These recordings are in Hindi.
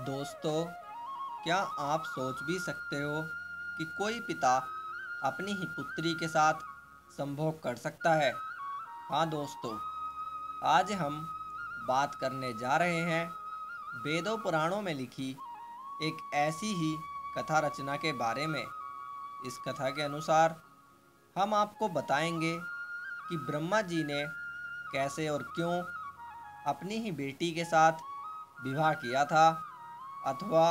दोस्तों, क्या आप सोच भी सकते हो कि कोई पिता अपनी ही पुत्री के साथ संभोग कर सकता है। हाँ दोस्तों, आज हम बात करने जा रहे हैं वेदों पुराणों में लिखी एक ऐसी ही कथा रचना के बारे में। इस कथा के अनुसार हम आपको बताएंगे कि ब्रह्मा जी ने कैसे और क्यों अपनी ही बेटी के साथ विवाह किया था अथवा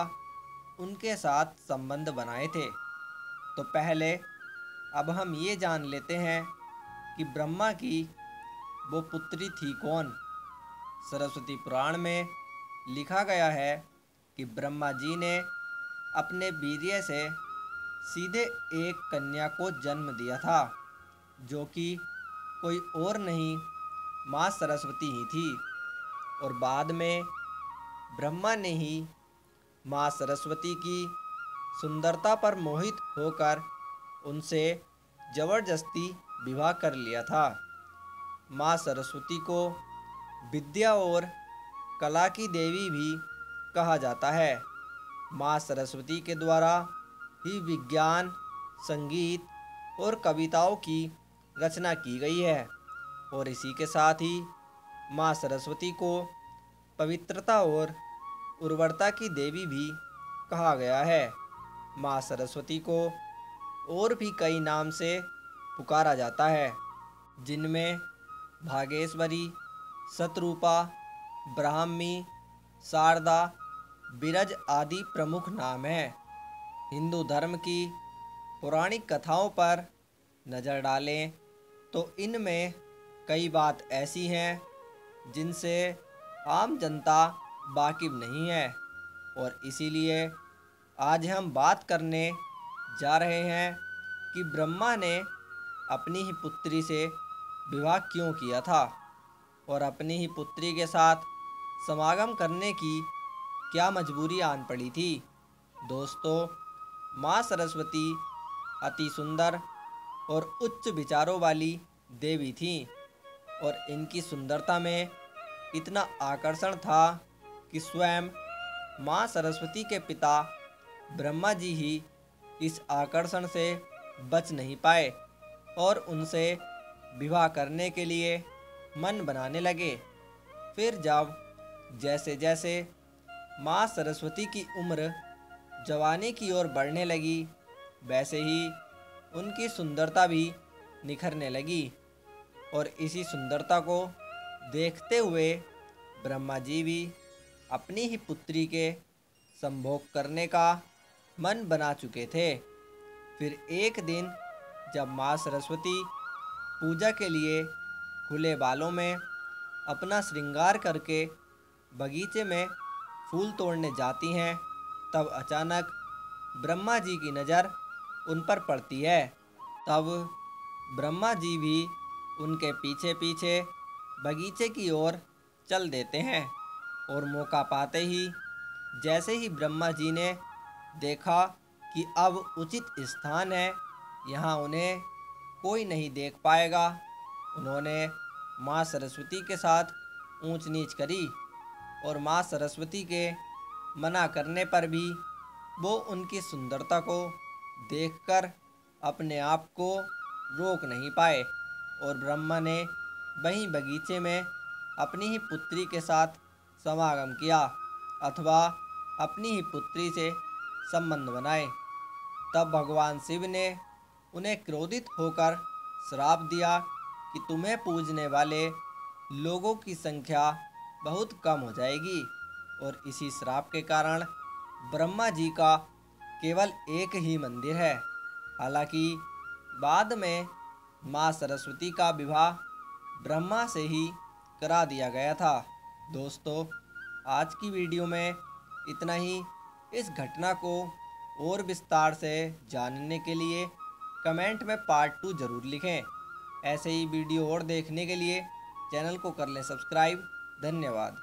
उनके साथ संबंध बनाए थे। तो पहले अब हम ये जान लेते हैं कि ब्रह्मा की वो पुत्री थी कौन। सरस्वती पुराण में लिखा गया है कि ब्रह्मा जी ने अपने वीर्य से सीधे एक कन्या को जन्म दिया था, जो कि कोई और नहीं, माँ सरस्वती ही थी। और बाद में ब्रह्मा ने ही माँ सरस्वती की सुंदरता पर मोहित होकर उनसे जबरदस्ती विवाह कर लिया था। माँ सरस्वती को विद्या और कला की देवी भी कहा जाता है। माँ सरस्वती के द्वारा ही विज्ञान, संगीत और कविताओं की रचना की गई है। और इसी के साथ ही माँ सरस्वती को पवित्रता और उर्वरता की देवी भी कहा गया है। माँ सरस्वती को और भी कई नाम से पुकारा जाता है, जिनमें भागेश्वरी, शतरूपा, ब्राह्मी, शारदा, विरज आदि प्रमुख नाम हैं। हिंदू धर्म की पौराणिक कथाओं पर नज़र डालें तो इनमें कई बात ऐसी हैं जिनसे आम जनता वाकिफ नहीं है। और इसीलिए आज हम बात करने जा रहे हैं कि ब्रह्मा ने अपनी ही पुत्री से विवाह क्यों किया था और अपनी ही पुत्री के साथ समागम करने की क्या मजबूरी आन पड़ी थी। दोस्तों, माँ सरस्वती अति सुंदर और उच्च विचारों वाली देवी थीं और इनकी सुंदरता में इतना आकर्षण था कि स्वयं माँ सरस्वती के पिता ब्रह्मा जी ही इस आकर्षण से बच नहीं पाए और उनसे विवाह करने के लिए मन बनाने लगे। फिर जब जैसे जैसे माँ सरस्वती की उम्र जवानी की ओर बढ़ने लगी, वैसे ही उनकी सुंदरता भी निखरने लगी। और इसी सुंदरता को देखते हुए ब्रह्मा जी भी अपनी ही पुत्री के संभोग करने का मन बना चुके थे। फिर एक दिन जब माँ सरस्वती पूजा के लिए खुले बालों में अपना श्रृंगार करके बगीचे में फूल तोड़ने जाती हैं, तब अचानक ब्रह्मा जी की नज़र उन पर पड़ती है। तब ब्रह्मा जी भी उनके पीछे पीछे बगीचे की ओर चल देते हैं। और मौका पाते ही जैसे ही ब्रह्मा जी ने देखा कि अब उचित स्थान है, यहाँ उन्हें कोई नहीं देख पाएगा, उन्होंने माँ सरस्वती के साथ ऊंच नीच करी। और माँ सरस्वती के मना करने पर भी वो उनकी सुंदरता को देखकर अपने आप को रोक नहीं पाए और ब्रह्मा ने वहीं बगीचे में अपनी ही पुत्री के साथ समागम किया अथवा अपनी ही पुत्री से संबंध बनाए। तब भगवान शिव ने उन्हें क्रोधित होकर श्राप दिया कि तुम्हें पूजने वाले लोगों की संख्या बहुत कम हो जाएगी। और इसी श्राप के कारण ब्रह्मा जी का केवल एक ही मंदिर है। हालांकि बाद में माँ सरस्वती का विवाह ब्रह्मा से ही करा दिया गया था। दोस्तों, आज की वीडियो में इतना ही। इस घटना को और विस्तार से जानने के लिए कमेंट में पार्ट 2 ज़रूर लिखें। ऐसे ही वीडियो और देखने के लिए चैनल को कर लें सब्सक्राइब। धन्यवाद।